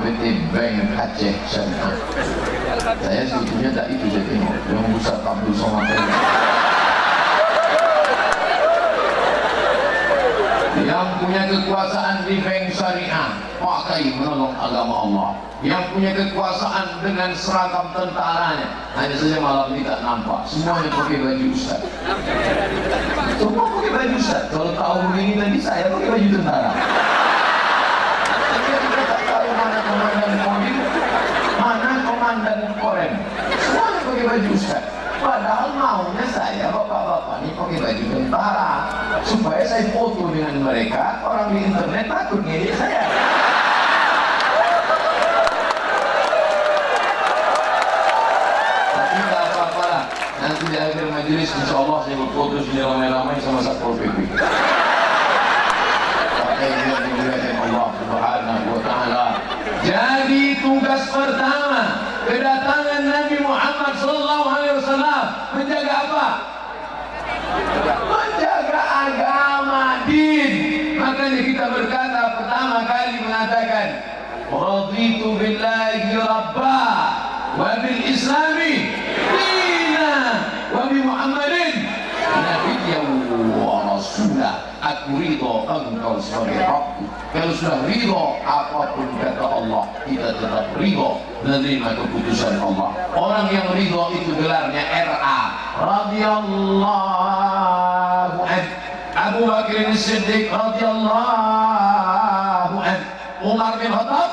PT Bank Aceh Syariah. Saya sebetulnya tak itu saya tengok yang Ustaz Abdul Somad yang punya kekuasaan di bank syariah pakai menolong agama Allah, yang punya kekuasaan dengan seragam tentaranya. Hanya saja malam ini tak nampak, semuanya pakai baju Ustaz. Semua pakai baju Ustaz. Kalau tahu begini tadi saya pakai baju tentara. Kita tak tahu mana komandan Kodim, mana komandan Korem. Semuanya pakai baju Ustaz. Padahal maunya saya bapak-bapak ini pakai baju tentara supaya saya foto dengan mereka, orang di internet takut ngedit saya. Tapi tak apa-apa lah, nanti di akhir majelis insya Allah saya berfoto sini ramai-ramai sama Satpol PP. Pakai dia dimuliakan Allah Subhanahu wa Ta'ala. Jadi tugas pertama kedatangan Nabi Muhammad SAW menjaga apa? Menjaga agama, din. Makanya kita berkata pertama kali mengatakan raditu billahi rabba wa bil islami dina wa bi Muhammadin nabiyyan wa rasulah. Aku ridho engkau sebagai Rabbku. Kalau sudah ridho, apapun kata Allah, kita tetap ridho menerima keputusan Allah. Orang yang ridho itu gelarnya RA, radhiyallahu anhu. Abu Bakr As-Siddiq radhiyallahu anhu. Umar bin Khattab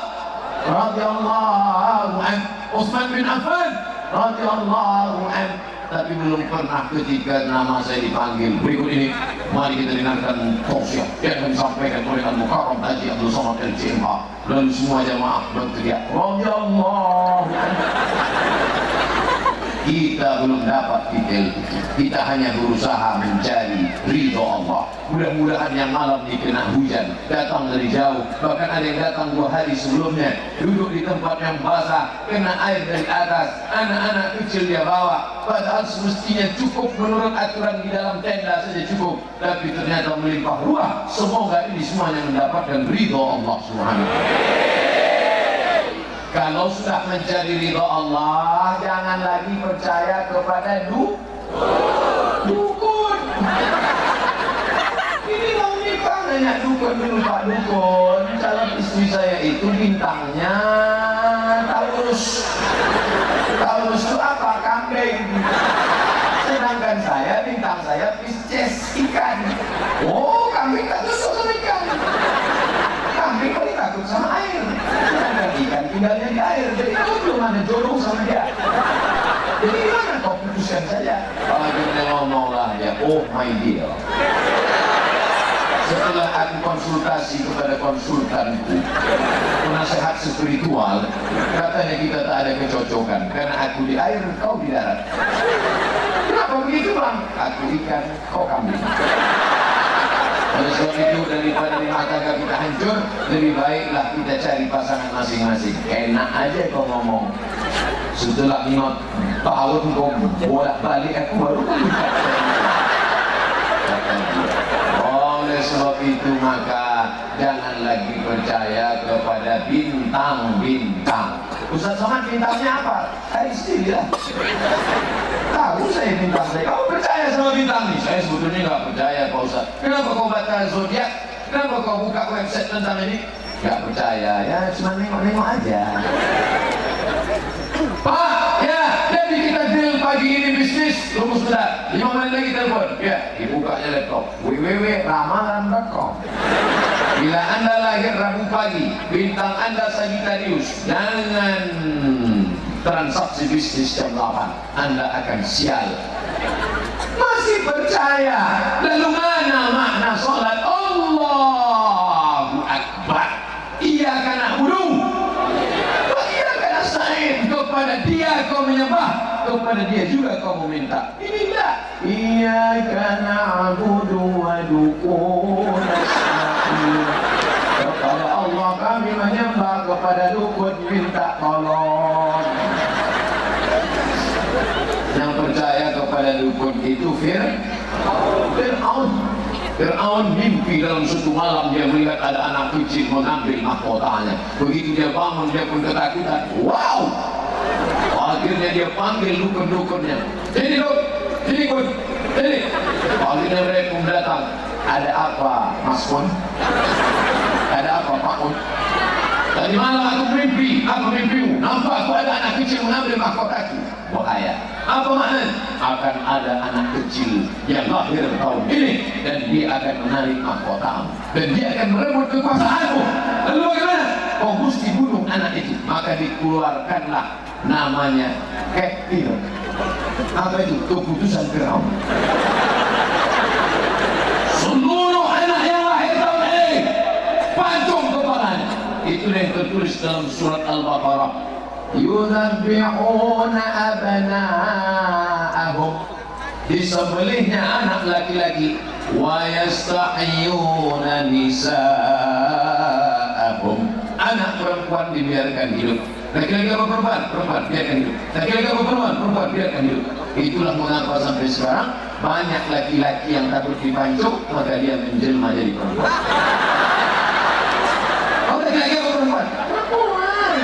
radhiyallahu anhu. Utsman bin Affan radhiyallahu anhu. Tapi belum pernah ketika nama saya dipanggil. Berikut ini mari kita dengarkan tausiah yang disampaikan oleh Al-Mukarram Haji Abdul Somad LCMH. Lalu semua jamaah berteriak radhiyallahu anhu. Kita belum dapat titel itu. Kita hanya berusaha mencari ridho Allah. Mudah-mudahan yang malam ini kena hujan, datang dari jauh, bahkan ada yang datang 2 hari sebelumnya, duduk di tempat yang basah, kena air dari atas, anak-anak kecil dia bawa. Padahal semestinya cukup menurut aturan di dalam tenda saja cukup, tapi ternyata melimpah ruah. Semoga ini semuanya mendapatkan ridho Allah Subhanahu wa Ta'ala. Kalau sudah mencari ridho Allah, jangan lagi percaya kepada dukun. Ini mau nikah nanya dukun dulu, Pak Dukun. Calon istri saya itu bintangnya Taurus. Taurus itu apa? Kambing. Sedangkan saya bintang saya Pisces, ikan. Oh, kambing tak cocok sama ikan. Kambing paling takut sama air. Sedangkan ikan tinggalnya di air. Jadi kamu belum ada jodoh sama dia. Jadi gimana kau putuskan saja? Kalau dia ngomong lah dia, oh my dear. Setelah aku konsultasi kepada konsultanku, penasehat spiritual, katanya kita tak ada kecocokan karena aku di air, kau di darat. Kenapa begitu bang? Aku ikan, kau kambing. Oleh sebab itu daripada rumah tangga kita hancur, lebih baiklah kita cari pasangan masing-masing. Enak aja kau ngomong. Setelah 5 tahun kau bolak-balik aku baru menikah. Oleh sebab itu maka jangan lagi percaya kepada bintang-bintang. Ustaz Somad bintangnya apa? Istri lah. Tahu saya bintang saya. Kamu percaya sama bintang nih? Saya sebetulnya nggak percaya Pak Ustaz. Kenapa kau baca zodiak? Kenapa kau buka website tentang ini? Nggak percaya ya, cuma nengok-nengok aja. Pak, ya, jadi kita deal pagi ini bisnis. Tunggu sebentar, 5 menit lagi telepon. Ya, dibukanya laptop www.ramalan.com. Bila Anda lahir Rabu pagi, bintang Anda Sagittarius, jangan transaksi bisnis jam 8, Anda akan sial. Masih percaya? Lalu mana makna sholat? Allahu Akbar. Iyyaka na'budu wa iyyaka nasta'in. Kepada dia kau menyembah, kepada dia juga kau meminta. Ini enggak. Iyyaka na'budu wa dukun nasta'in. Kepada Allah kami menyembah, kepada dukun minta tolong. Yang percaya kepada dukun itu Fir'aun. Fir'aun mimpi dalam suatu malam, dia melihat ada anak kecil mengambil mahkotanya. Begitu dia bangun, dia pun ketakutan. Wow! Akhirnya dia panggil dukun-dukunnya. Sini duk, sini kun, sini. Akhirnya mereka pun datang. Ada apa, Mas Kun? Ada apa, Pak Kun? Tadi malam aku mimpi, apa mimpimu? Nampak aku ada anak kecil mengambil mahkotaku. Bahaya. Apa maknanya? Akan ada anak kecil yang lahir tahun ini dan dia akan menarik mahkotamu dan dia akan merebut kekuasaanmu. Lalu bagaimana? Kau mesti bunuh anak itu. Maka dikeluarkanlah namanya Kefir. Apa itu? Keputusan Firaun. Seluruh anak yang lahir tahun ini pancung kepalanya. Itu yang tertulis dalam surat Al-Baqarah. Yudhabbi'una abna'ahum, disembelihnya anak laki-laki, wa yastahyuna nisa'ahum, anak perempuan dibiarkan hidup. Laki-laki apa perempuan? Perempuan biarkan hidup. Laki-laki apa perempuan? Perempuan biarkan hidup. Itulah mengapa sampai sekarang banyak laki-laki yang takut dipancung, maka dia menjelma jadi perempuan. Oh, laki-laki apa perempuan? Perempuan.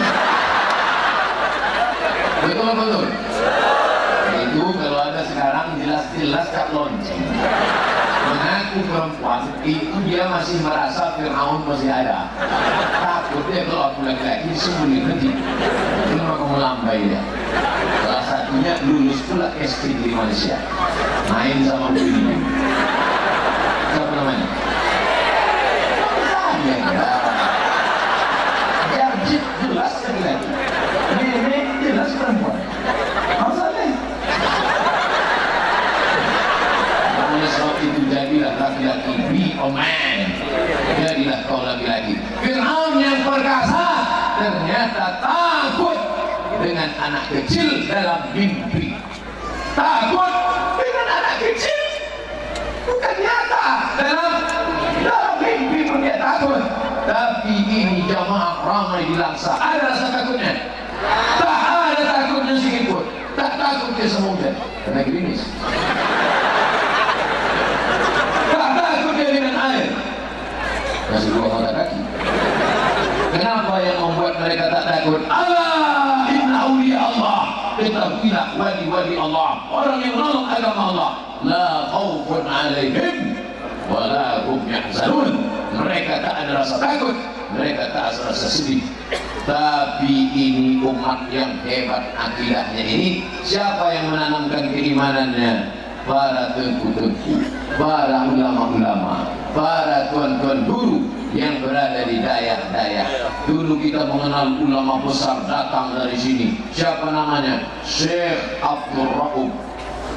Betul apa betul? Itu kalau ada sekarang jelas-jelas Kak lonceng. Mengaku perempuan, itu dia masih merasa Fir'aun masih ada. Takut dia kalau aku laki-laki sembunyi nanti. Itu maka melambai dia. Salah satunya lulus pula SD di Malaysia. Main sama Bini. Siapa namanya? Saya enggak. Jarjit jelas laki-laki. Ini jelas perempuan. Masalahnya. Oleh sebab itu jadilah laki-laki, be a man. Jadilah kau laki-laki. Fir'aun yang perkasa ternyata takut dengan anak kecil dalam mimpi. Takut dengan anak kecil bukan nyata dalam mimpi pun dia takut. Tapi ini jamaah ramai di Langsa. Ada rasa takutnya? Tak ada takutnya sedikit pun. Tak takut dia semudah karena gerimis. Tak takut dia dengan air. Masih dua mata kaki. Kenapa yang membuat mereka tak takut? Allah, inna awliya Allah. Ketahuilah wali-wali Allah, orang yang menolong agama Allah. La khawfun alaihim wa la hum yahzanun. Mereka tak ada rasa takut, mereka tak ada rasa sedih. Tapi ini umat yang hebat akidahnya ini. Siapa yang menanamkan keimanannya? Para tengku-tengku, para ulama-ulama, para tuan-tuan guru yang berada di daerah-daerah. Dulu kita mengenal ulama besar datang dari sini. Siapa namanya? Syekh Abdul Raub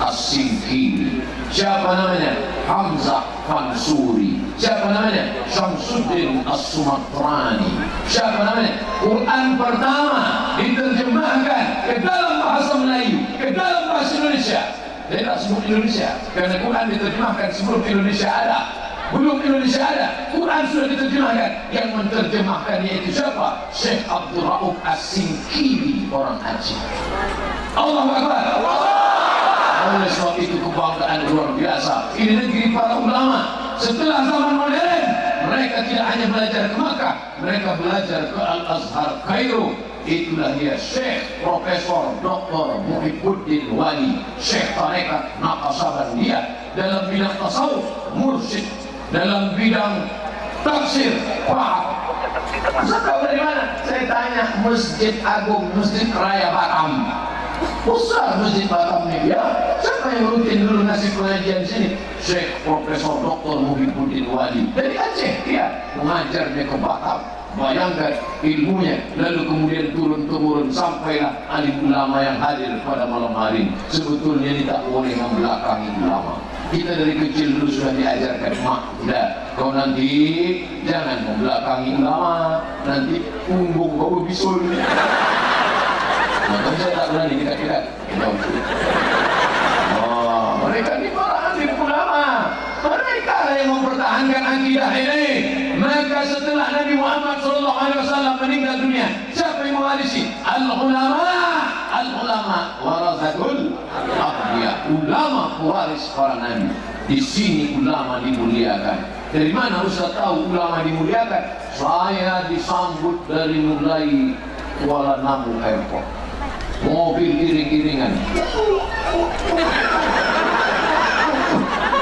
As-Singkiri. Siapa namanya? Hamzah Fansuri. Siapa namanya? Syamsuddin As-Sumatrani. Siapa namanya? Quran pertama diterjemahkan ke dalam bahasa Melayu, ke dalam bahasa Indonesia. Tidak sebut Indonesia, karena Quran diterjemahkan sebelum Indonesia ada. Belum Indonesia ada, Quran sudah diterjemahkan. Yang menerjemahkannya itu siapa? Syekh Abdul Raub As-Singkiri, orang Aceh. Allahu Akbar. Oleh sebab itu kebanggaan luar biasa. Ini negeri para ulama. Setelah zaman modern, mereka tidak hanya belajar ke Makkah, mereka belajar ke Al-Azhar Kairo. Itulah dia Syekh Profesor Dr. Muhibbuddin Wali, Syekh Tarekat Naqsabandia dalam bidang tasawuf, mursyid dalam bidang tafsir, faham. Ustaz tahu dari mana? Saya tanya Masjid Agung, Masjid Raya Batam. Besar Masjid Batam ini ya. Siapa yang rutin dulu ngasih pengajian di sini? Syekh Profesor Dr. Muhibbuddin Wali dari Aceh. Dia mengajarnya ke Batam. Bayangkan ilmunya, lalu kemudian turun-temurun sampailah alim ulama yang hadir pada malam hari. Sebetulnya ini tak boleh membelakangi ulama. Kita dari kecil dulu sudah diajarkan, mak, udah, kau nanti jangan membelakangi ulama, nanti punggung kau bisul. Maka saya tak berani dekat-dekat. Oh, mereka ini para alim ulama. Mereka yang mempertahankan akidah ini. Maka setelah Nabi Muhammad SAW meninggal dunia, siapa yang mewarisi? Al-ulama. Al-ulama warasatul anbiya. Ulama pewaris para nabi. Di sini ulama dimuliakan. Dari mana Ustaz tahu ulama dimuliakan? Saya disambut dari mulai Kuala Namu Airport, mobil iring-iringan.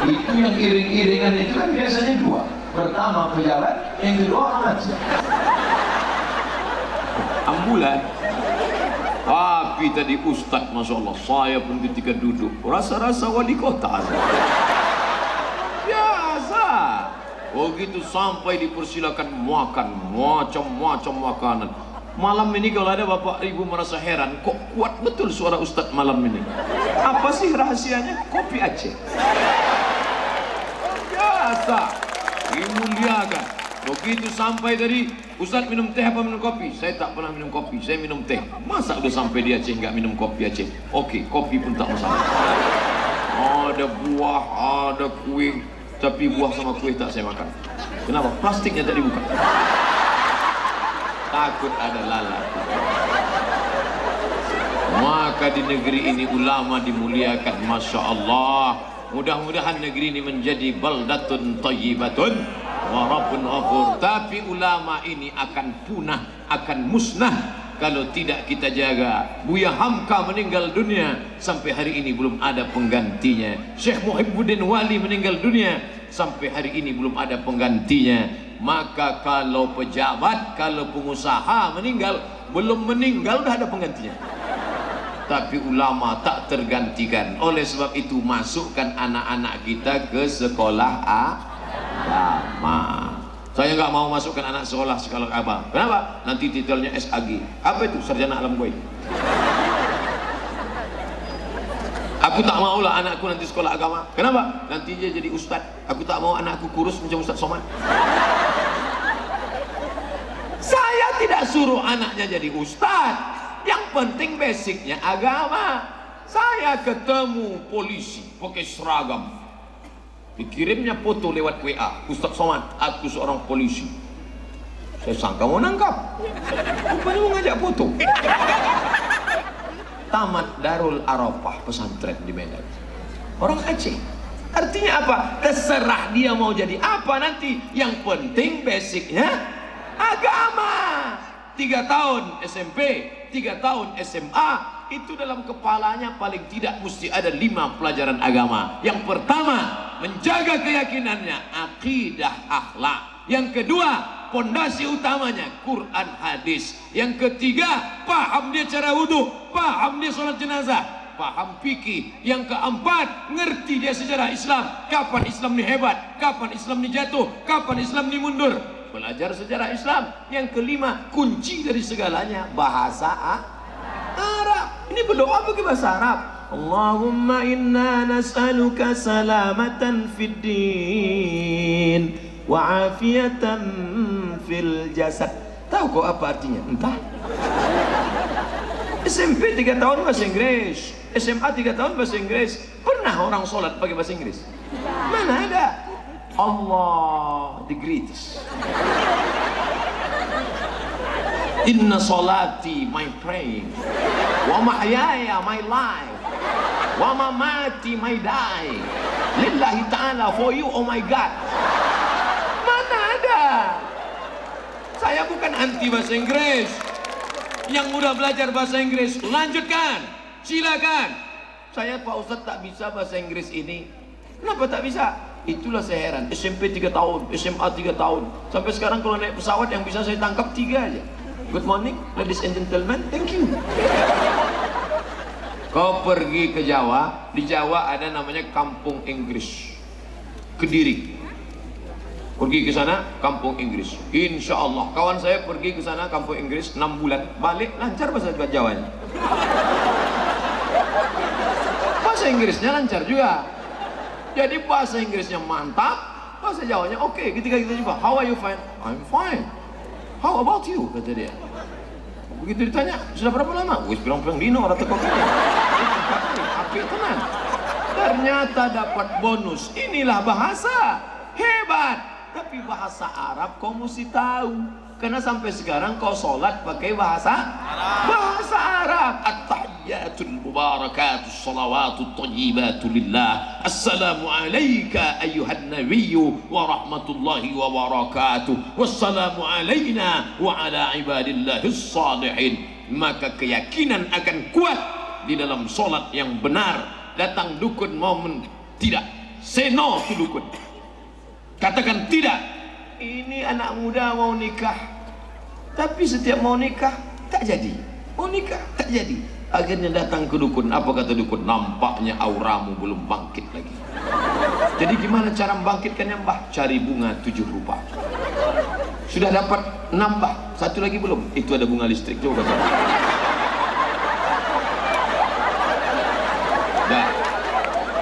Itu yang iring-iringan itu kan biasanya dua. Pertama pejabat, yang kedua orang haji. Ambulan. Tapi tadi Ustaz, Masya Allah, saya pun ketika duduk rasa-rasa wali kota. Biasa. Begitu sampai dipersilakan makan macam-macam makanan. Malam ini kalau ada bapak ibu merasa heran, kok kuat betul suara Ustaz malam ini. Apa sih rahasianya? Kopi Aceh. Biasa. Dimuliakan. Begitu sampai tadi, Ustaz minum teh apa minum kopi? Saya tak pernah minum kopi, saya minum teh. Masa udah sampai di Aceh nggak minum kopi Aceh? Oke, kopi pun tak masalah. Ada buah, ada kue, tapi buah sama kue tak saya makan. Kenapa? Plastiknya tak dibuka. Takut ada lalat. Maka di negeri ini ulama dimuliakan, Masya Allah. Mudah-mudahan negeri ini menjadi baldatun thayyibatun wa rabbun ghafur. Tapi ulama ini akan punah, akan musnah kalau tidak kita jaga. Buya Hamka meninggal dunia, sampai hari ini belum ada penggantinya. Syekh Muhibbuddin Wali meninggal dunia, sampai hari ini belum ada penggantinya. Maka kalau pejabat, kalau pengusaha meninggal, belum meninggal udah ada penggantinya. Tapi ulama tak tergantikan. Oleh sebab itu masukkan anak-anak kita ke sekolah agama. Saya nggak mau masukkan anak sekolah agama. Kenapa? Nanti titelnya SAG. Apa itu? Sarjana Alam Gaib. Aku tak maulah anakku nanti sekolah agama. Kenapa? Nanti dia jadi ustad. Aku tak mau anakku kurus macam Ustaz Somad. Saya tidak suruh anaknya jadi ustad. Yang penting basicnya agama. Saya ketemu polisi pakai seragam, dikirimnya foto lewat WA, Ustaz Somad, aku seorang polisi. Saya sangka mau nangkap, rupanya mau ngajak foto. Tamat Darul Arafah pesantren di Medan, orang Aceh. Artinya apa? Terserah dia mau jadi apa nanti, yang penting basicnya agama. 3 tahun SMP, 3 tahun SMA, itu dalam kepalanya paling tidak mesti ada 5 pelajaran agama. Yang pertama, menjaga keyakinannya, akidah, akhlak. Yang kedua, pondasi utamanya Quran hadis. Yang ketiga, paham dia cara wudhu, paham dia sholat jenazah, paham fikih. Yang keempat, ngerti dia sejarah Islam, kapan Islam ini hebat, kapan Islam ini jatuh, kapan Islam ini mundur. Belajar sejarah Islam. Yang kelima, kunci dari segalanya bahasa Arab. Ini berdoa pakai bahasa Arab. Allahumma inna nas'aluka salamatan fid din wa afiyatan fil jasad. Tahu kok apa artinya? Entah. SMP 3 tahun bahasa Inggris, SMA 3 tahun bahasa Inggris. Pernah orang sholat pakai bahasa Inggris? Mana ada? Allah the greatest. Inna salati my praying, wa mahyaya my life, wa mamati my die, lillahi ta'ala for you oh my God. Mana ada? Saya bukan anti bahasa Inggris. Yang mudah belajar bahasa Inggris, lanjutkan, silakan. Saya Pak Ustadz tak bisa bahasa Inggris ini. Kenapa tak bisa? Itulah saya heran. SMP 3 tahun, SMA 3 tahun. Sampai sekarang kalau naik pesawat yang bisa saya tangkap 3 aja. Good morning, ladies and gentlemen, thank you. Kau pergi ke Jawa, di Jawa ada namanya Kampung Inggris, Kediri. Pergi ke sana, Kampung Inggris. Insya Allah, kawan saya pergi ke sana, Kampung Inggris, 6 bulan, balik lancar bahasa Jawanya. Bahasa Inggrisnya lancar juga. Jadi bahasa Inggrisnya mantap, bahasa Jawanya oke. Ketika kita juga, how are you fine? I'm fine. How about you? Kata dia. Begitu ditanya, sudah berapa lama? Wis pirang-pirang dino ora teko kene. Apik tenan. Ternyata dapat bonus. Inilah bahasa hebat. Tapi bahasa Arab kau mesti tahu. Karena sampai sekarang kau sholat pakai bahasa Arab. At-tahiyyat tahiyyatul mubarakatus salawatut thayyibatu lillah. Assalamu alayka ayyuhan nabiyyu wa rahmatullahi wa barakatuh. Wassalamu alayna wa ala ibadillahis salihin. Maka keyakinan akan kuat di dalam solat yang benar. Datang dukun mau tidak, say no to dukun, katakan tidak. Ini anak muda mau nikah, tapi setiap mau nikah tak jadi, mau nikah tak jadi. Akhirnya datang ke dukun. Apa kata dukun? Nampaknya auramu belum bangkit lagi. Jadi gimana cara membangkitkannya, Mbah? Cari bunga 7 rupa. Sudah dapat 6, Mbah, 1 lagi belum? Itu ada bunga listrik. Coba kata. Dah.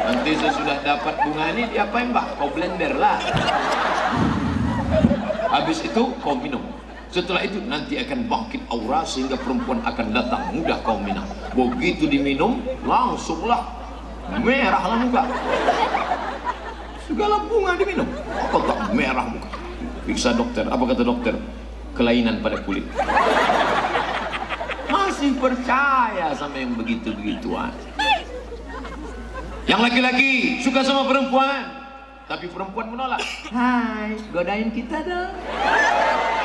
Nanti sesudah dapat bunga ini diapain, Mbah? Kau blender lah. Habis itu kau minum. Setelah itu nanti akan bangkit aura sehingga perempuan akan datang, mudah kau minum. Begitu diminum, langsunglah merahlah muka. Segala bunga diminum, kok tak merah muka. Periksa dokter, apa kata dokter? Kelainan pada kulit. Masih percaya sama yang begitu-begituan. Yang laki-laki suka sama perempuan, tapi perempuan menolak. Hai, godain kita dong.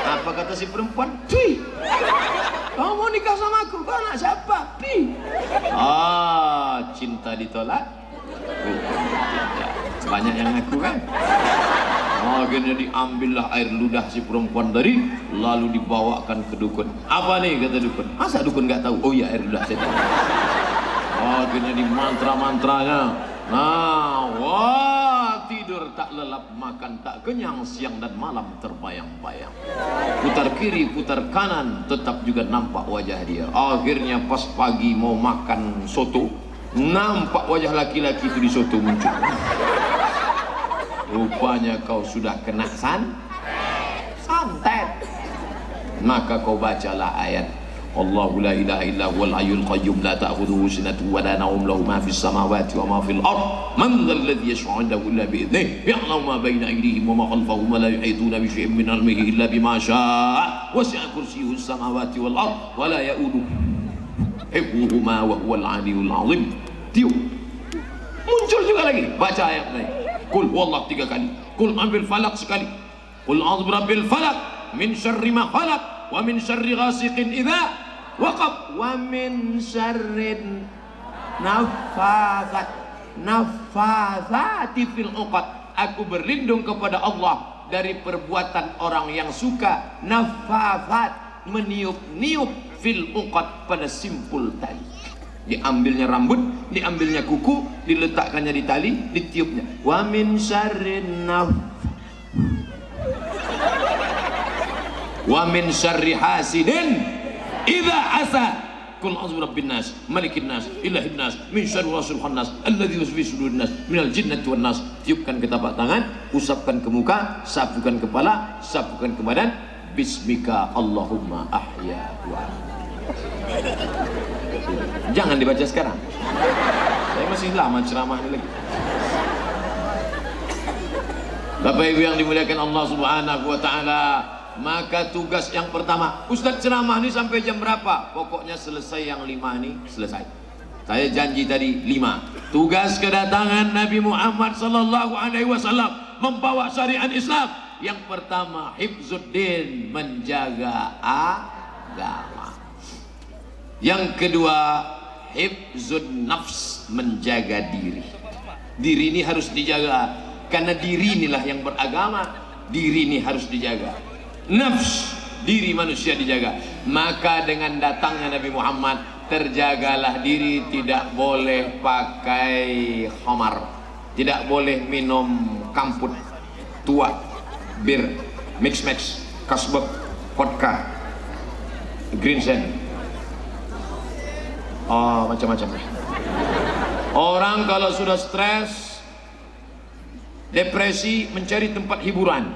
Apa kata si perempuan? Cuy, kamu mau nikah sama aku? Kau anak siapa? Pi. Ah, cinta ditolak. Banyak yang ngaku kan? Akhirnya diambillah air ludah si perempuan tadi, lalu dibawakan ke dukun. Apa nih kata dukun? Masa dukun nggak tahu? Oh iya, air ludah saya tahu. Akhirnya di mantra-mantranya. Nah, wah, tidur tak lelap, makan tak kenyang, siang dan malam terbayang-bayang. Putar kiri, putar kanan, tetap juga nampak wajah dia. Akhirnya pas pagi mau makan soto, nampak wajah laki-laki itu di soto muncul. Rupanya kau sudah kena santet. Maka kau bacalah ayat Allahu la ilaha illa huwal hayyul qayyum la ta'khudhuhu sinatun wa la nawm lahu ma fis samawati wa ma fil ard man dhal ladzi yashfa'u 'indahu illa bi idhnihi ya'lamu ma bayna aydihim wa ma khalfahum wa la yuhituna bi shay'in min 'ilmihi illa bima sha'a wasi'a kursiyyuhu as-samawati wal ard wa la ya'uduhu hifdhuhuma wa huwal 'aliyyul 'azim. Tiup muncul juga lagi, baca ayat lain. Qul huwallahu 3 kali, qul ambil falak sekali, qul a'udzu birabbil falaq min syarri ma khalaq wa min syarri ghasiqin idza waqab wa min syarrin nafathati fil uqad. Aku berlindung kepada Allah dari perbuatan orang yang suka nafathat, meniup-niup fil uqad, pada simpul tali. Diambilnya rambut, diambilnya kuku, diletakkannya di tali, ditiupnya. Wa min syarrin wa min syarri hasidin idza hasad. Qul a'udzu birabbin nas, malikin nas, ilahin nas, min syarri wasil khannas, alladzi yuwaswisu fi sudurin nas, minal jinnati wan nas. Tiupkan ke tapak tangan, usapkan ke muka, sapukan kepala, sapukan ke badan. Bismika Allahumma ahya wa. Jangan dibaca sekarang. Saya masih lama ceramah ini lagi. Bapak Ibu yang dimuliakan Allah Subhanahu wa taala, maka tugas yang pertama, Ustadz ceramah ini sampai jam berapa? Pokoknya selesai yang 5 ini, selesai. Saya janji tadi 5. Tugas kedatangan Nabi Muhammad sallallahu alaihi wasallam membawa syariat Islam. Yang pertama, hifzuddin, menjaga agama. Yang kedua, hifzun nafs, menjaga diri. Diri ini harus dijaga, karena diri inilah yang beragama. Diri ini harus dijaga. Nafs, diri manusia dijaga. Maka dengan datangnya Nabi Muhammad, terjagalah diri. Tidak boleh pakai khamar, tidak boleh minum kamput tua, bir, mix, kasbek, vodka, green sand, macam-macam. Orang kalau sudah stres, depresi, mencari tempat hiburan.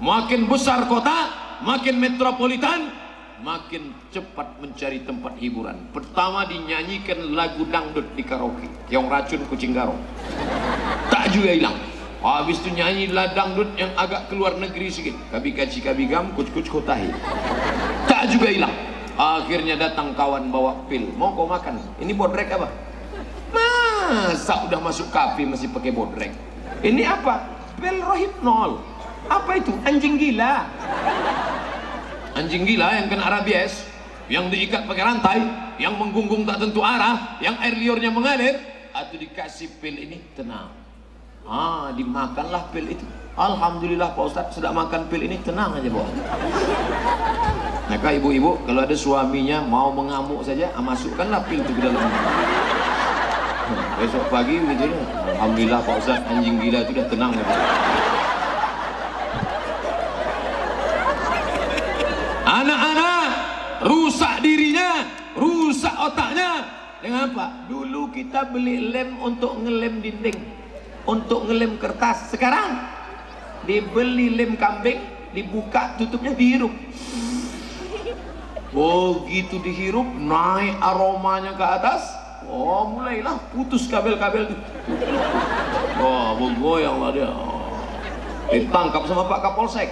Makin besar kota, makin metropolitan, makin cepat mencari tempat hiburan. Pertama dinyanyikan lagu dangdut di karaoke, yang racun kucing garong, tak juga hilang. Habis itu nyanyilah dangdut yang agak keluar negeri sedikit, kabi kaci kabi gam kuc kuc kotahi, tak juga hilang. Akhirnya datang kawan bawa pil, mau kau makan, ini bodrek apa? Masa udah masuk kafe masih pakai bodrek? Ini apa? Pil rohypnol. Apa itu? Anjing gila. Anjing gila yang kena rabies, yang diikat pakai rantai, yang menggunggung tak tentu arah, yang air liurnya mengalir, atau dikasih pil ini, tenang. Dimakanlah pil itu. Alhamdulillah Pak Ustadz sudah makan pil ini, tenang aja bawa. Maka ibu-ibu kalau ada suaminya mau mengamuk saja, masukkanlah pil itu ke dalam. Besok pagi begitu, alhamdulillah Pak Ustadz anjing gila itu udah tenang ya. Anak-anak rusak dirinya, rusak otaknya dengan apa? Dulu kita beli lem untuk ngelem dinding, untuk ngelem kertas. Sekarang dibeli lem kambing, dibuka tutupnya, dihirup. Begitu dihirup, naik aromanya ke atas. Mulailah putus kabel-kabel itu. Bergoyang lah dia. Ditangkap sama Pak Kapolsek.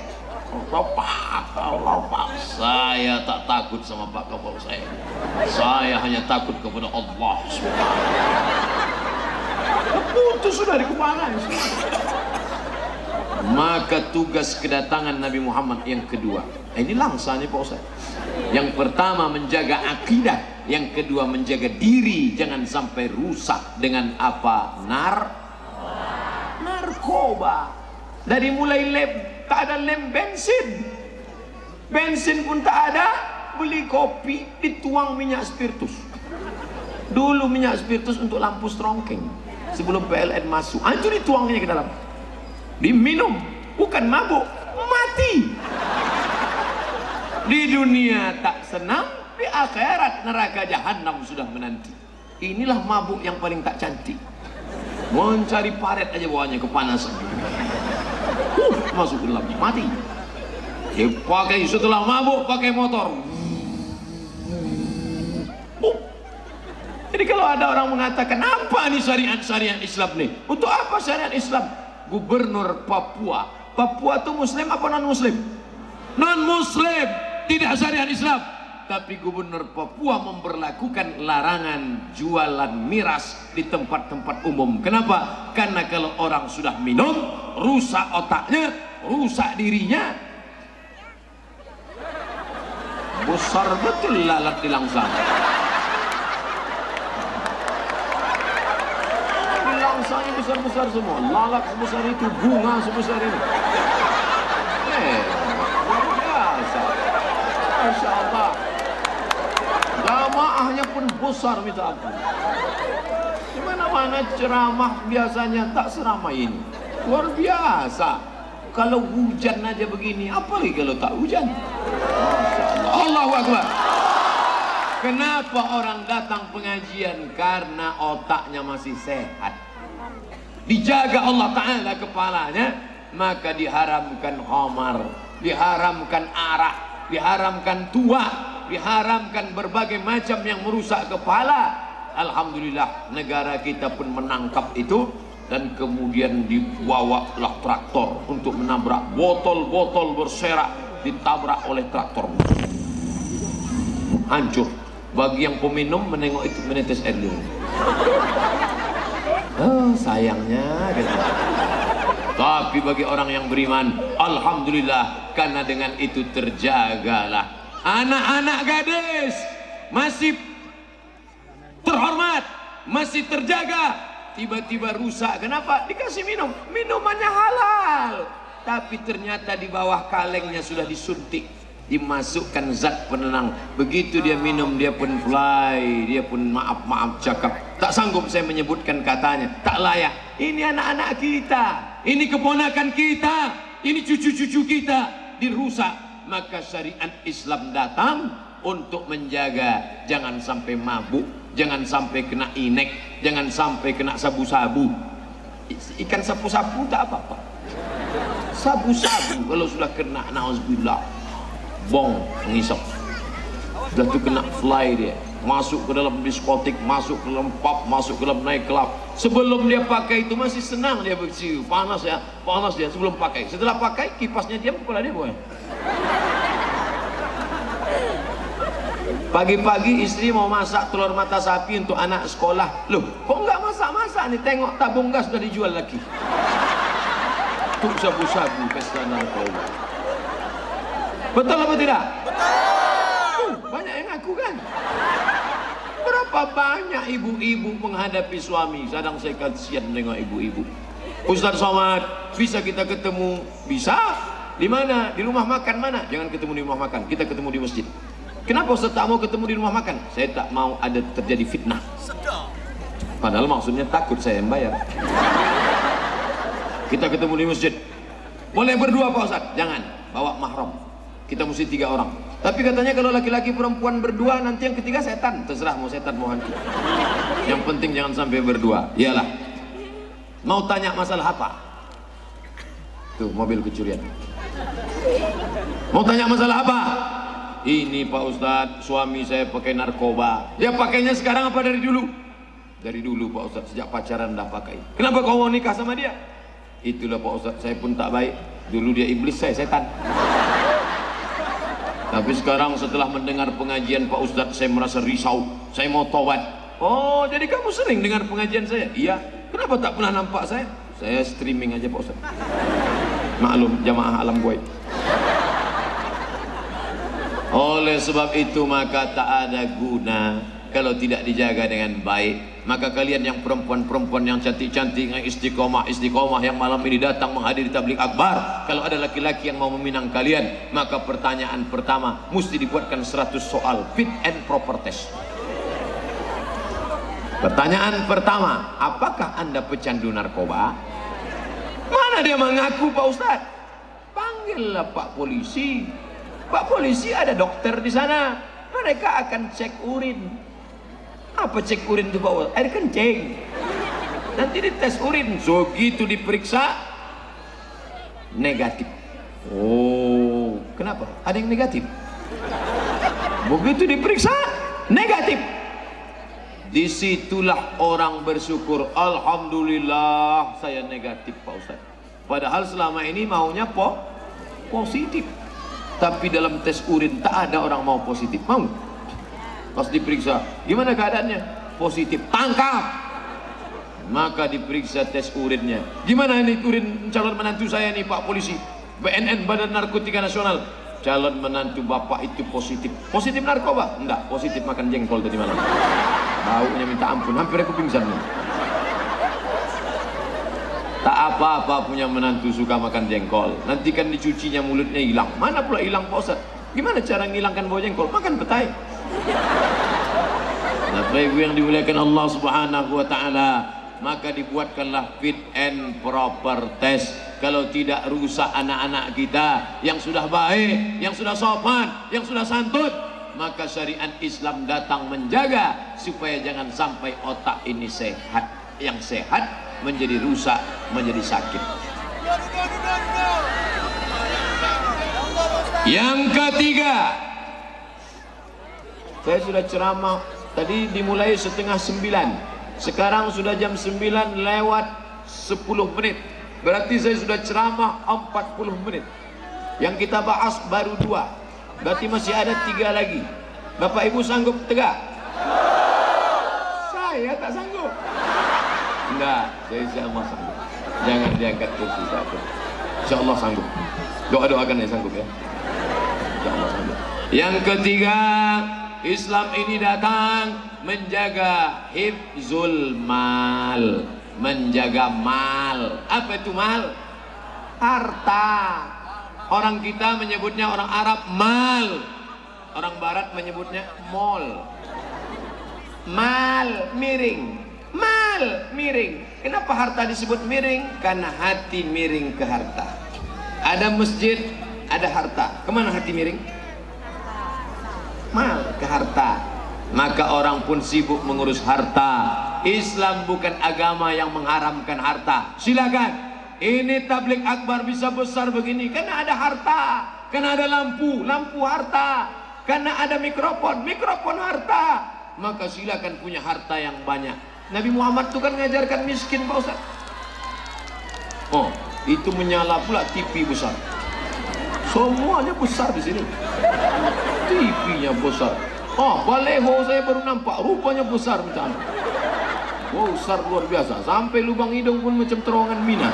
Pak, saya tak takut sama Pak Kapolsek. Saya hanya takut kepada Allah SWT. Putus sudah di kemana? Maka tugas kedatangan Nabi Muhammad yang kedua, ini langsanya Pak Ustaz. Yang pertama menjaga akidah, yang kedua menjaga diri jangan sampai rusak dengan apa? Narkoba. Dari mulai lem, tak ada lem bensin, bensin pun tak ada. Beli kopi dituang minyak spiritus. Dulu minyak spiritus untuk lampu strongking sebelum PLN masuk, itu dituangnya ke dalam, diminum, bukan mabuk, mati. Di dunia tak senang, di akhirat neraka jahanam sudah menanti. Inilah mabuk yang paling tak cantik. Mencari paret aja bawahnya kepanasan. Masuk ke dalam, mati. Dipakai setelah mabuk, pakai motor. Jadi kalau ada orang mengatakan, apa nih syariat Islam nih? Untuk apa syariat Islam? Gubernur Papua itu muslim apa non muslim? Non muslim, tidak syariat Islam. Tapi gubernur Papua memberlakukan larangan jualan miras di tempat-tempat umum. Kenapa? Karena kalau orang sudah minum, rusak otaknya, rusak dirinya. Besar betul lalat di langsang. Di langsangnya besar-besar semua. Lalat sebesar itu, bunga sebesar ini. Biasa. Masya Allah. Jamaahnya pun besar minta ampun. Di mana-mana ceramah biasanya tak seramai ini. Luar biasa. Kalau hujan aja begini, apalagi kalau tak hujan. Masya Allah. Allahu Akbar. Kenapa orang datang pengajian? Karena otaknya masih sehat. Dijaga Allah Ta'ala kepalanya, maka diharamkan khamar, diharamkan arak, diharamkan tua, diharamkan berbagai macam yang merusak kepala. Alhamdulillah negara kita pun menangkap itu, dan kemudian dibawalah traktor untuk menabrak botol-botol berserak, ditabrak oleh traktor, hancur. Bagi yang peminum menengok itu menetes air liur. Sayangnya gitu. Tapi bagi orang yang beriman, alhamdulillah, karena dengan itu terjagalah anak-anak gadis masih terhormat, masih terjaga. Tiba-tiba rusak. Kenapa? Dikasih minum, minumannya halal, tapi ternyata di bawah kalengnya sudah disuntik, dimasukkan zat penenang. Begitu dia minum, dia pun fly, dia pun maaf cakap. Tak sanggup saya menyebutkan katanya, tak layak. Ini anak-anak kita, ini keponakan kita, ini cucu-cucu kita dirusak. Maka syariat Islam datang untuk menjaga jangan sampai mabuk, jangan sampai kena inek, jangan sampai kena sabu-sabu. Ikan sapu-sapu tak apa-apa. Sabu-sabu kalau sudah kena, na'udzubillah, bong mengisap, sudah tuh kena fly dia, masuk ke dalam diskotik, masuk ke dalam pub, masuk ke dalam night club. Sebelum dia pakai itu masih senang dia bersih, panas ya, panas dia sebelum pakai. Setelah pakai, kipasnya diam, kepala dia boy. Pagi-pagi istri mau masak telur mata sapi untuk anak sekolah. Loh, kok nggak masak-masak nih? Tengok tabung gas sudah dijual lagi. Untuk sabu-sabu pesta narkoba. Betul apa tidak? Betul. Banyak yang ngaku kan? Berapa banyak ibu-ibu menghadapi suami. Kadang saya kasihan menengok ibu-ibu. Ustaz Somad, bisa kita ketemu? Bisa. Di mana? Di rumah makan mana? Jangan ketemu di rumah makan, kita ketemu di masjid. Kenapa Ustaz tak mau ketemu di rumah makan? Saya tak mau ada terjadi fitnah. Padahal maksudnya takut saya yang bayar. Kita ketemu di masjid. Boleh berdua Pak Ustaz? Jangan, bawa mahram. Kita mesti 3 orang. Tapi katanya kalau laki-laki perempuan berdua, nanti yang ketiga setan. Terserah mau setan mau hantu. Yang penting jangan sampai berdua. Iyalah. Mau tanya masalah apa? Tuh mobil kecurian. Mau tanya masalah apa? Ini Pak Ustadz, suami saya pakai narkoba. Ya pakainya sekarang apa dari dulu? Dari dulu Pak Ustadz, sejak pacaran dah pakai. Kenapa kau mau nikah sama dia? Itulah Pak Ustadz, saya pun tak baik. Dulu dia iblis, saya setan. Tapi sekarang setelah mendengar pengajian Pak Ustadz, saya merasa risau. Saya mau taubat. Oh, jadi kamu sering dengar pengajian saya? Iya. Kenapa tak pernah nampak saya? Saya streaming aja Pak Ustadz. Maklum, jamaah alam gaib. Oleh sebab itu maka tak ada guna kalau tidak dijaga dengan baik. Maka kalian yang perempuan-perempuan yang cantik-cantik, yang istiqomah yang malam ini datang menghadiri tabligh akbar, kalau ada laki-laki yang mau meminang kalian, maka pertanyaan pertama mesti dibuatkan 100 soal fit and proper test. Pertanyaan pertama, apakah Anda pecandu narkoba? Mana dia mengaku Pak Ustadz? Panggillah Pak Polisi. Pak Polisi ada dokter di sana. Mereka akan cek urin. Apa cek urin itu Pak Ustadz? Air kencing. Nanti dites urin. So gitu diperiksa negatif. Oh, kenapa? Ada yang negatif? Begitu diperiksa negatif. Disitulah orang bersyukur. Alhamdulillah saya negatif Pak Ustadz. Padahal selama ini maunya positif. Tapi dalam tes urin tak ada orang mau positif. Mau? Pas diperiksa, gimana keadaannya? Positif. Tangkap. Maka diperiksa tes urinnya. Gimana ini urin calon menantu saya nih Pak Polisi? BNN, Badan Narkotika Nasional. Calon menantu bapak itu positif. Positif narkoba? Enggak, positif makan jengkol tadi malam. Baunya minta ampun, hampir aku pingsan nih. Tak apa-apa punya menantu suka makan jengkol. Nanti kan dicucinya mulutnya hilang. Mana pula hilang Pak Ustadz? Gimana cara menghilangkan bau jengkol? Makan petai. Nah, ibu yang dimuliakan Allah Subhanahu wa taala, maka dibuatkanlah fit and proper test. Kalau tidak rusak anak-anak kita yang sudah baik, yang sudah sopan, yang sudah santun, maka syariat Islam datang menjaga supaya jangan sampai otak ini sehat. Yang sehat menjadi rusak, menjadi sakit. Yang ketiga, saya sudah ceramah tadi dimulai 8:30. Sekarang sudah jam 9 lewat 10 menit. Berarti saya sudah ceramah 40 menit. Yang kita bahas baru 2. Berarti masih ada 3 lagi. Bapak Ibu sanggup tegak? Saya tak sanggup. Enggak, saya insya-Allah sanggup. Jangan diangkat kursi takut. Insya-Allah sanggup. Doa-doakan ya sanggup ya. Insya-Allah sanggup. Yang ketiga, Islam ini datang menjaga hifzul mal, menjaga mal. Apa itu mal? Harta. Orang kita menyebutnya, orang Arab mal, orang Barat menyebutnya mall. Mal miring. Mal miring. Kenapa harta disebut miring? Karena hati miring ke harta. Ada masjid, ada harta. Kemana hati miring? Mal ke harta. Maka orang pun sibuk mengurus harta. Islam bukan agama yang mengharamkan harta. Silakan. Ini tabligh akbar bisa besar begini karena ada harta, karena ada lampu harta, karena ada mikrofon harta. Maka silakan punya harta yang banyak. Nabi Muhammad itu kan mengajarkan miskin Pak Ustaz. Oh, itu menyala pula TV besar. Semuanya besar di sini. TV-nya besar. Oh, baleho saya baru nampak, rupanya besar macam mana. Wow, besar luar biasa. Sampai lubang hidung pun macam terowongan Mina.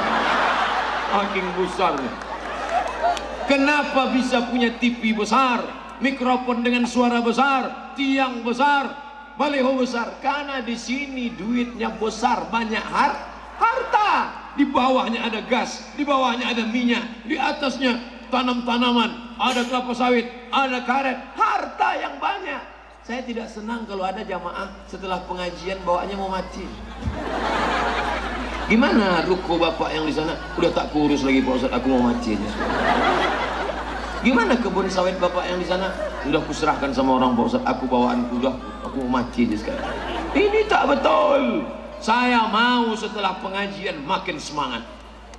Saking besarnya. Kenapa bisa punya TV besar, mikrofon dengan suara besar, tiang besar, baleho besar? Karena di sini duitnya besar, banyak harta. Di bawahnya ada gas, di bawahnya ada minyak, di atasnya tanam-tanaman, ada kelapa sawit, ada karet, harta yang banyak. Saya tidak senang kalau ada jamaah setelah pengajian bawaannya mau mati. Gimana ruko bapak yang di sana? Udah tak kurus lagi Pak Ustaz, aku mau mati aja. Gimana kebun sawit bapak yang di sana? Sudah kuserahkan sama orang Pak Ustaz, aku bawaan kuda, aku mau mati aja sekarang. Ini tak betul. Saya mau setelah pengajian makin semangat.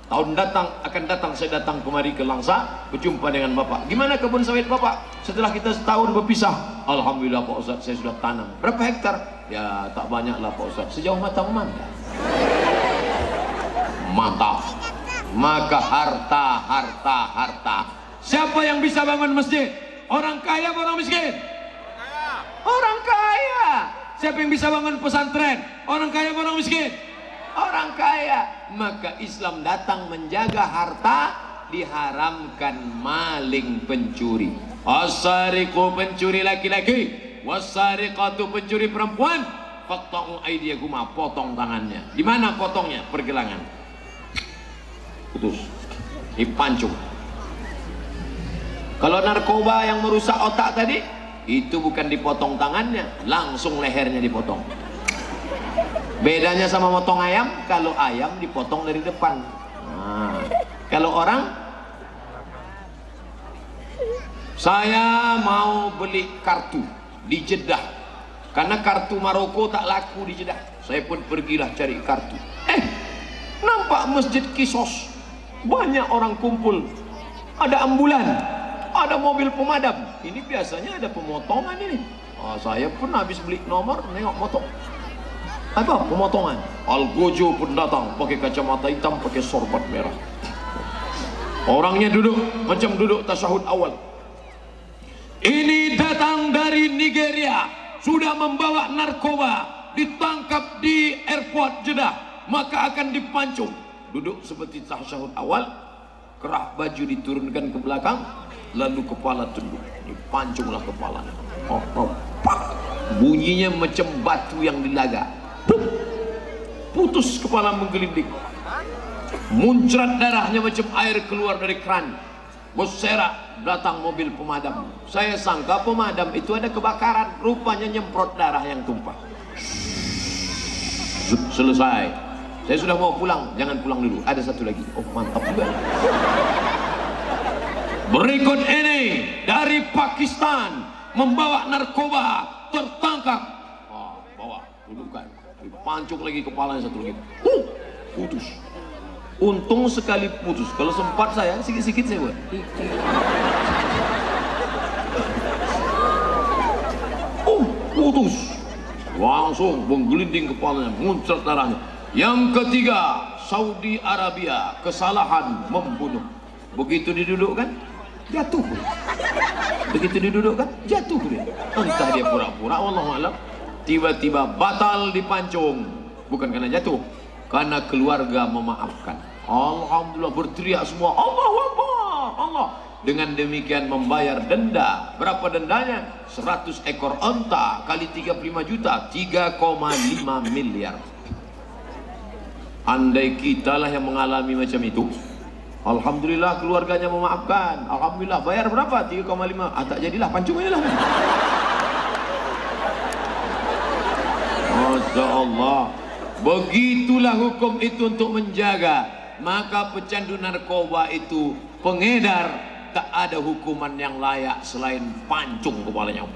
Tahun akan datang saya datang kemari ke Langsa, berjumpa dengan bapak. Gimana kebun sawit bapak? Setelah kita setahun berpisah, alhamdulillah Pak Ustaz, saya sudah tanam. Berapa hektar? Ya tak banyak lah Pak Ustaz, sejauh mata memandang. Mantap. Maka harta. Siapa yang bisa bangun masjid? Orang kaya atau orang miskin? Orang kaya. Siapa yang bisa bangun pesantren? Orang kaya atau orang miskin? Orang kaya. Maka Islam datang menjaga harta, diharamkan maling pencuri. As-sariqu pencuri laki-laki, was-sariqatu pencuri perempuan, faqta'u aydiyahuma, potong tangannya. Di mana potongnya? Pergelangan. Putus. Dipancung. Kalau narkoba yang merusak otak tadi, itu bukan dipotong tangannya, langsung lehernya dipotong. Bedanya sama motong ayam, kalau ayam dipotong dari depan. Nah, kalau orang, saya mau beli kartu di Jeddah, karena kartu Maroko tak laku di Jeddah. Saya pun pergilah cari kartu. Nampak masjid Kisos, banyak orang kumpul, ada ambulan, ada mobil pemadam. Ini biasanya ada pemotongan ini. Saya pun habis beli nomor, nengok motong. Apa? Pemotongan. Algojo pun datang pakai kacamata hitam, pakai sorban merah. Orangnya duduk macam duduk tasyahud awal. Ini datang dari Nigeria, sudah membawa narkoba, ditangkap di airport Jeddah, maka akan dipancung. Duduk seperti tasyahud awal, kerah baju diturunkan ke belakang, lalu kepala tunduk, dipancunglah kepalanya. Bunyinya macam batu yang dilaga. Putus kepala menggelinding, muncrat darahnya macam air keluar dari keran. Berserak, datang mobil pemadam. Saya sangka pemadam itu ada kebakaran, rupanya nyemprot darah yang tumpah. Selesai. Saya sudah mau pulang, jangan pulang dulu, ada satu lagi. Oh mantap juga. Berikut ini dari Pakistan, membawa narkoba, tertangkap. Bawa, dudukan. Dipancung lagi kepalanya satu lagi. Putus. Untung sekali putus. Kalau sempat saya sikit-sikit saya buat. Putus. Langsung menggelinding kepalanya, muncrat darahnya. Yang ketiga, Saudi Arabia, kesalahan membunuh. Begitu didudukkan, jatuh. Begitu didudukkan, jatuh dia. Entah dia pura-pura, wallahu a'lam. Tiba-tiba batal dipancung, bukan karena jatuh, karena keluarga memaafkan. Alhamdulillah, berteriak semua Allahu Akbar, Allah. Dengan demikian membayar denda. Berapa dendanya? 100 ekor onta kali 35 juta, 3,5 miliar. Andai kita lah yang mengalami macam itu, alhamdulillah keluarganya memaafkan. Alhamdulillah, bayar berapa? 3,5. Tak jadilah, pancung aja lah. Masya Allah. Begitulah hukum itu untuk menjaga. Maka pecandu narkoba itu, pengedar, tak ada hukuman yang layak selain pancung kepalanya.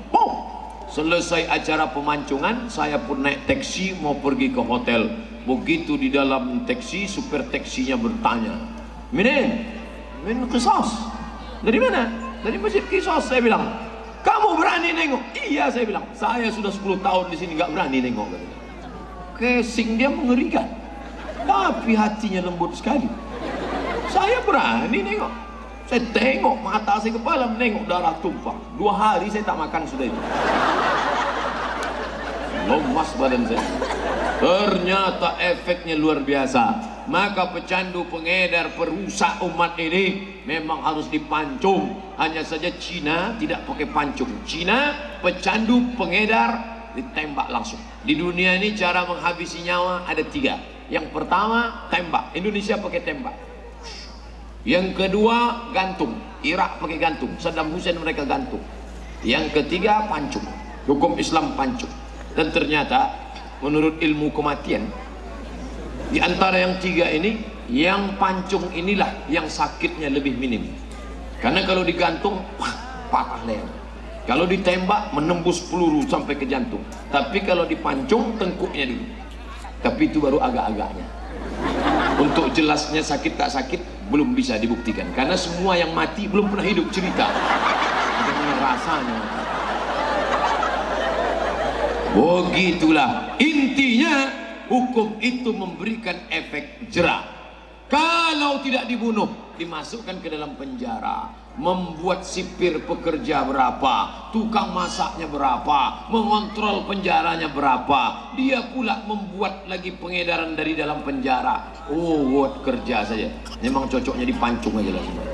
Selesai acara pemancungan, saya pun naik taksi mau pergi ke hotel. Begitu di dalam taksi, supir taksinya bertanya, Min Kisos. Dari mana? Dari Masjid Kisos. Saya bilang, kamu berani nengok? Iya, saya bilang, saya sudah 10 tahun di sini nggak berani nengok. Casing dia mengerikan, tapi hatinya lembut sekali. Saya berani nengok. Saya tengok mata saya kepala, menengok darah tumpah. 2 hari saya tak makan sudah itu. lemas badan saya. Ternyata efeknya luar biasa. Maka pecandu, pengedar, perusak umat ini memang harus dipancung. Hanya saja Cina tidak pakai pancung. Cina pecandu, pengedar ditembak langsung. Di dunia ini cara menghabisi nyawa ada 3. Yang pertama tembak. Indonesia pakai tembak. Yang kedua gantung. Irak pakai gantung. Saddam Hussein mereka gantung. Yang ketiga pancung. Hukum Islam pancung. Dan ternyata menurut ilmu kematian, di antara yang 3 ini, yang pancung inilah yang sakitnya lebih minim. Karena kalau digantung patah leher. Kalau ditembak menembus peluru sampai ke jantung. Tapi kalau dipancung tengkuknya dulu. Tapi itu baru agak-agaknya. Untuk jelasnya sakit tak sakit belum bisa dibuktikan. Karena semua yang mati belum pernah hidup cerita bagaimana rasanya. Begitulah intinya, hukum itu memberikan efek jera. Kalau tidak dibunuh, dimasukkan ke dalam penjara. Membuat sipir pekerja berapa, tukang masaknya berapa, mengontrol penjaranya berapa. Dia pula membuat lagi pengedaran dari dalam penjara. Oh, buat kerja saja. Memang cocoknya dipancung aja lah semua.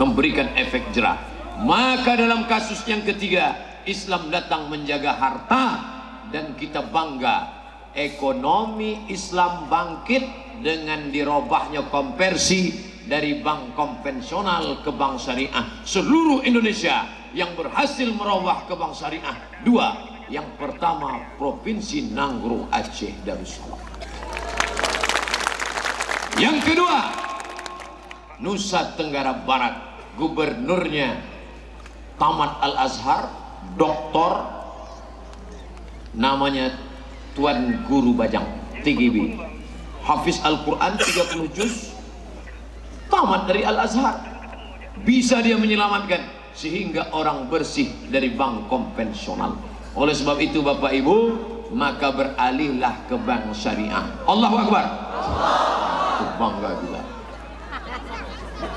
Memberikan efek jera. Maka dalam kasus yang ketiga, Islam datang menjaga harta. Dan kita bangga, ekonomi Islam bangkit dengan dirobahnya konversi dari bank konvensional ke bank syariah. Seluruh Indonesia yang berhasil merubah ke bank syariah 2. Yang pertama Provinsi Nanggro Aceh Darussalam. Yang kedua Nusa Tenggara Barat, gubernurnya tamat Al-Azhar, doktor, namanya Tuan Guru Bajang, TGB, hafiz Al-Quran 30 juz, tamat dari Al-Azhar. Bisa dia menyelamatkan sehingga orang bersih dari bank konvensional. Oleh sebab itu Bapak Ibu, maka beralihlah ke bank syariah. Allahu Akbar. Itu bangga juga.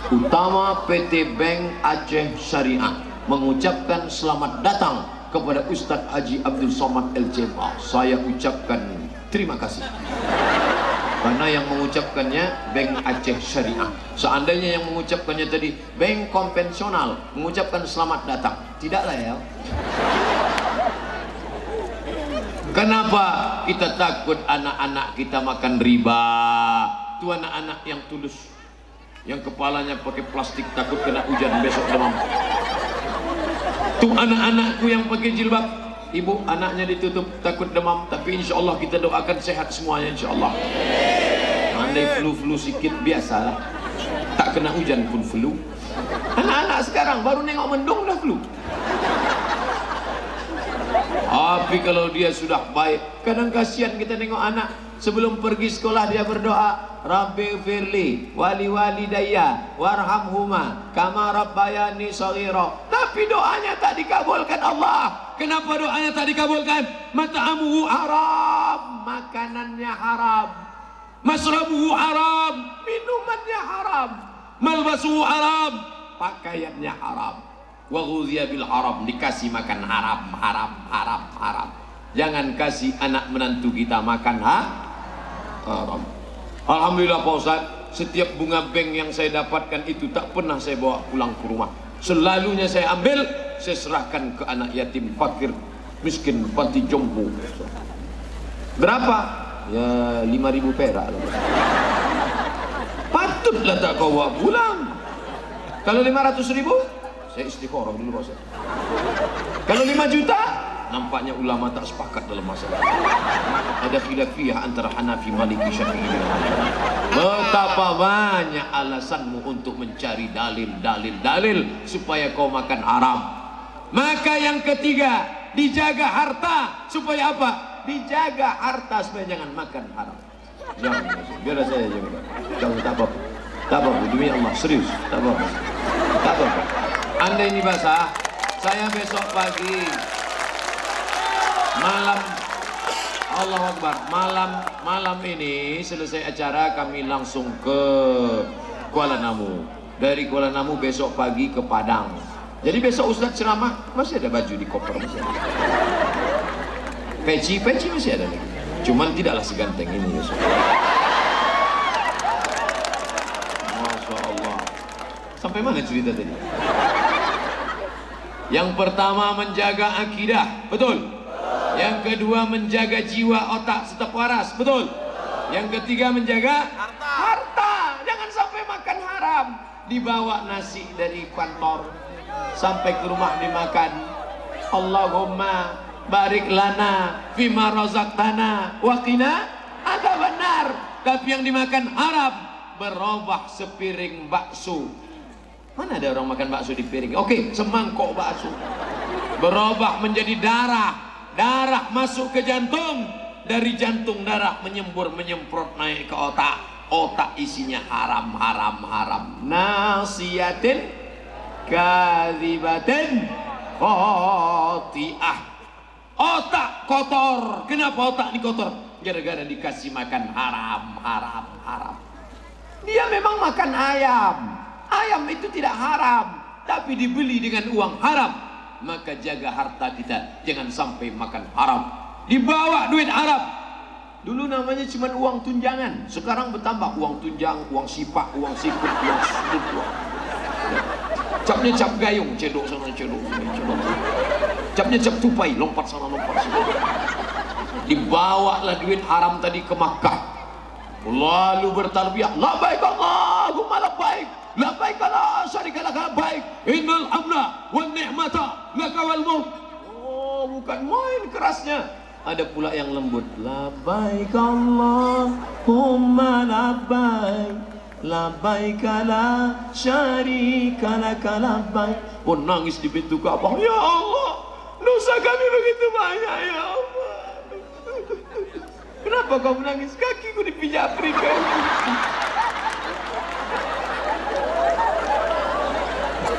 Utama PT Bank Aceh Syariah mengucapkan selamat datang kepada Ustadz Haji Abdul Somad LCMA. Saya ucapkan terima kasih. Karena yang mengucapkannya Bank Aceh Syariah. Seandainya yang mengucapkannya tadi bank konvensional, mengucapkan selamat datang, tidaklah ya. Kenapa kita takut anak-anak kita makan riba? Itu anak-anak yang tulus, yang kepalanya pakai plastik takut kena hujan besok demam. Tuh anak-anakku yang pakai jilbab, ibu anaknya ditutup takut demam, tapi insya Allah kita doakan sehat semuanya insya Allah. Andai flu-flu sikit biasalah, tak kena hujan pun flu. Anak-anak sekarang baru nengok mendung dah flu. Tapi kalau dia sudah baik, kadang kasihan kita nengok anak sebelum pergi sekolah dia berdoa, Rabbi firli wali walidayya warhamhuma kama rabbayani shaghira. Tapi doanya tak dikabulkan Allah. Kenapa doanya tak dikabulkan? Mat'amuhu haram, makanannya haram. Masrabuhu haram, minumannya haram. Malbasuhu haram, pakaiannya haram. Wa ghudhiya bil haram, dikasih makan haram, haram, haram, haram. Jangan kasih anak menantu kita makan haram. Alhamdulillah Pak Ustaz, setiap bunga bank yang saya dapatkan itu tak pernah saya bawa pulang ke rumah. Selalunya saya ambil, saya serahkan ke anak yatim, fakir, miskin, panti jompo. Berapa? Ya 5.000 perak lah. Patutlah tak kau bawa pulang. Kalau 500.000, saya istikharah dulu Pak Ustaz. Kalau 5 juta, nampaknya ulama tak sepakat dalam masalah. Ada khilafiyah antara Hanafi, Maliki, Syafi'i. Betapa banyak alasanmu untuk mencari dalil supaya kau makan haram. Maka yang ketiga, dijaga harta supaya apa? Dijaga harta supaya jangan makan haram. Jangan, biar saya jaga. Jangan, tak apa-apa. Tak apa-apa, demi Allah, serius, tak apa-apa. Tak apa-apa. Anda ini basah, saya besok pagi malam, Allahu Akbar, malam ini selesai acara kami langsung ke Kuala Namu. Dari Kuala Namu besok pagi ke Padang. Jadi besok Ustaz ceramah masih ada baju di koper masih ada. Peci masih ada lagi. Cuman tidaklah seganteng ini ya. Masya Allah. Sampai mana cerita tadi? Yang pertama menjaga akidah, betul. Yang kedua menjaga jiwa, otak serta waras, betul. Yang ketiga menjaga harta. Jangan sampai makan haram. Dibawa nasi dari kantor sampai ke rumah dimakan. Allahumma barik lana fima razaqtana wa qina adzabannar. Tapi yang dimakan haram, berubah sepiring bakso. Mana ada orang makan bakso di piring? Oke, semangkok bakso berubah menjadi darah masuk ke jantung, dari jantung darah menyemprot naik ke otak isinya haram. Nasiyatin kadzibatin khotiah. Otak kotor. Kenapa otak ini kotor? Gara-gara dikasih makan haram. Dia memang makan ayam itu tidak haram, tapi dibeli dengan uang haram. Maka jaga harta kita, jangan sampai makan haram. Dibawa duit haram. Dulu namanya cuma uang tunjangan, sekarang bertambah uang tunjang, uang sipak, uang sikut, uang sikut. Capnya cap gayung, cedok sana cedok sini, capnya cap tupai, lompat sana lompat sini. Dibawalah duit haram tadi ke Makkah, lalu bertarbiyah, labbaik Allahumma labbaik, labbaik la syarika lak labbaik, innal hamda wan ni'mata laka wal mulk. Oh, bukan main kerasnya. Ada pula yang lembut, labbaik Allahumma labbaik, labbaik la syarika lak labbaik. Oh, nangis di pintu Ka'bah, ya Allah, dosa kami begitu banyak ya Allah. Kenapa kau menangis? Kakiku dipijak Afrika.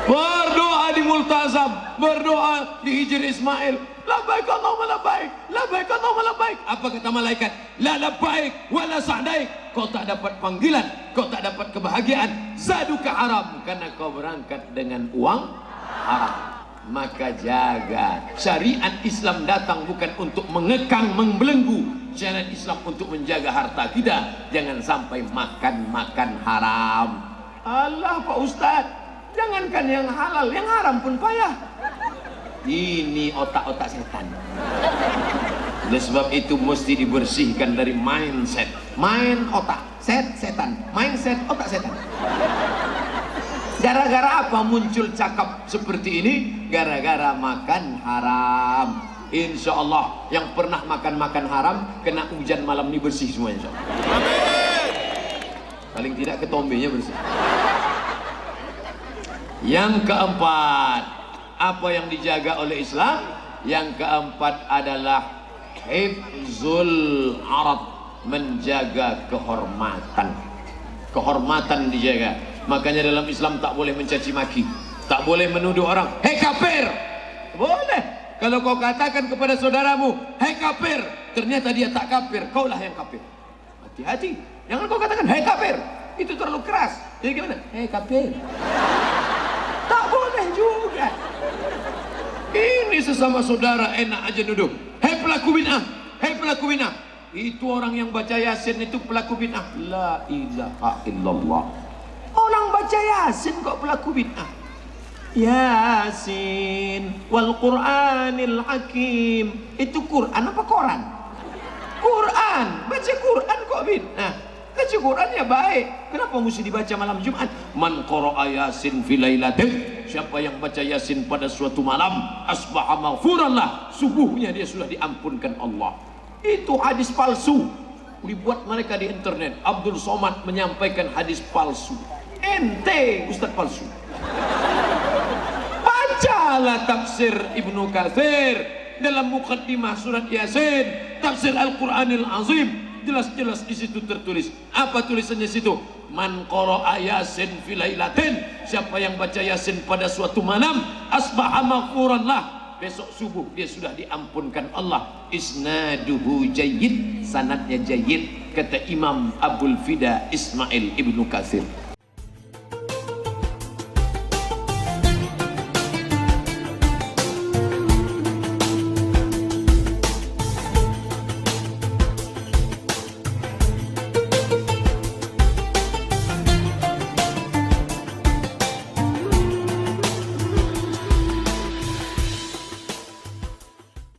Berdoa di Multazam, berdoa di Hijr Ismail, labbaik Allahumma labbaik, labbaik Allahumma labbaik. Apa kata malaikat? La labbaik wa la sa'daik. Kau tak dapat panggilan, kau tak dapat kebahagiaan, zaduka haram, karena kau berangkat dengan uang haram. Maka jaga. Syariat Islam datang bukan untuk mengekang, membelenggu. Syariat Islam untuk menjaga harta kita. Jangan sampai makan haram. Allah Pak Ustadz, jangankan yang halal, yang haram pun payah. Ini otak-otak setan. Oleh sebab itu mesti dibersihkan dari mindset. Main otak, setan. Mindset otak setan. Gara-gara apa muncul cakap seperti ini? Gara-gara makan haram. Insya Allah yang pernah makan haram kena hujan malam ini bersih semua insya Allah. Amin. Paling tidak ketombenya bersih. Yang keempat, apa yang dijaga oleh Islam? Yang keempat adalah hifzul arad, menjaga kehormatan. Kehormatan dijaga. Makanya dalam Islam tak boleh mencaci maki, tak boleh menuduh orang, hei kafir. Boleh kalau kau katakan kepada saudaramu, hei kafir, ternyata dia tak kafir, kaulah yang kafir. Hati-hati, jangan kau katakan hei kafir, itu terlalu keras. Jadi gimana? Hei kafir. Tak boleh juga. Ini sesama saudara enak aja nuduh, hei pelaku bid'ah, hei pelaku bid'ah. Itu orang yang baca Yasin itu pelaku bid'ah. La ilaha illallah. Orang baca Yasin kok pelaku bid'ah. Yasin wal Qur'anil Hakim. Itu Quran apa Quran? Quran. Baca Quran kok bid'ah. Baca Quran ya baik. Kenapa mesti dibaca malam Jumat? Man qara'a Yasin fi lailatin. Siapa yang baca Yasin pada suatu malam, asbaha maghfuran lah. Subuhnya dia sudah diampunkan Allah. Itu hadis palsu. Dibuat mereka di internet. Abdul Somad menyampaikan hadis palsu. Ente Ustaz palsu. Bacalah tafsir Ibnu Katsir dalam muqaddimah surat Yasin, tafsir Al-Qur'anil Azim, jelas-jelas di situ tertulis. Apa tulisannya situ? Man qara'a Yasin fi lailatin. Siapa yang baca Yasin pada suatu malam, asbaha maghfuran lah. Besok subuh dia sudah diampunkan Allah. Isnaduhu jayyid, sanadnya jayyid, kata Imam Abul Fida Ismail Ibnu Katsir.